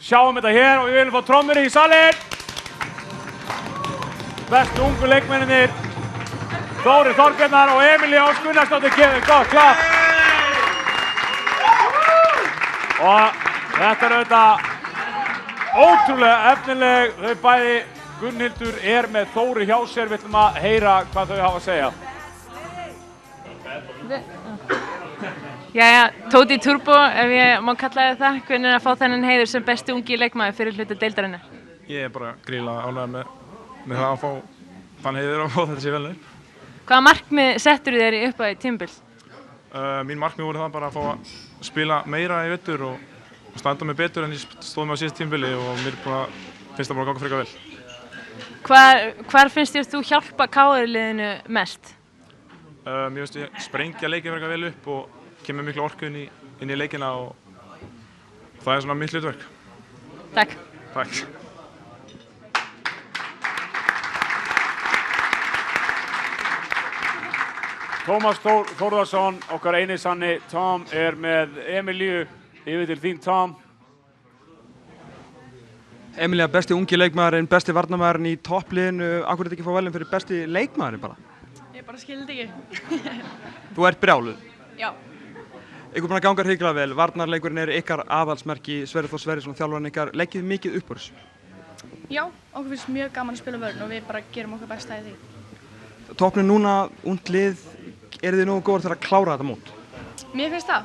sjáum þetta hér og við viljum fá trommur í salinn. Bestu ungu leikmennirnir, Þórir Þorbjarnar og Emilía Ósk Gunnarsdóttir, gefið gott klapp. Og þetta auðvitað ótrúlega efnileg, þau bæði. Gunnhildur með Þóri hjá sér, við ætlum að heyra hvað þau hafa að segja. Jæja, Tóti Turbo, ef ég má kalla það, hvernig að fá þennan heiður sem besti ungi leikmaður fyrir hluta deildarinnar? Ég bara gríðarlega ánægður með það að fá þann heiður og fá þetta sér vel upp. Hvaða markmið settur þér í upphafi tímabil? Mín markmið voru það bara að fá að spila meira í vetur og standa mig betur en ég stóð mig á síðasta tímabili og mér finnst það bara að ganga frekar vel. Hvar finnst þér þú hjálpa KR-liðinu mest? Mér finnst ég sprengja leikinn frekar vel upp og kemur miklu orku inn í leikina og það er svona mitt hlutverk. Takk. Takk. Tómas Þórðarsson, okkar eini sanni Tom, með Emilíu. Yfir til þín, Tom. Emilía, besti ungi leikmaðurinn, besti varnarmaðurinn í toppliðinu. Akkur er þetta ekki að fá velum fyrir besti leikmaðurinn bara? Ég bara skildi ekki. Þú ert brjáluð? Já. Ykkur búin að ganga hrikalega vel. Varnarleikurinn ykkar aðalsmerki, Sverrir Þór Sverrisson, þjálfarinn ykkar. Leggið mikið upp úr þessu? Já, okkur finnst mjög gaman að spila vörn og við bara gerum okkar besta í því. Toppnum núna, ungt lið, þið nógu góðir til að klára þetta mót? Mér finnst það.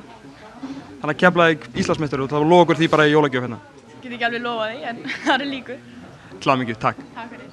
Þannig að Keflavík Íslandsmeistari og það lofa okkur því bara í jólagjöf hérna. Get ekki alveg lofað því, en það er líkur. Til hamingju, takk. Takk fyrir.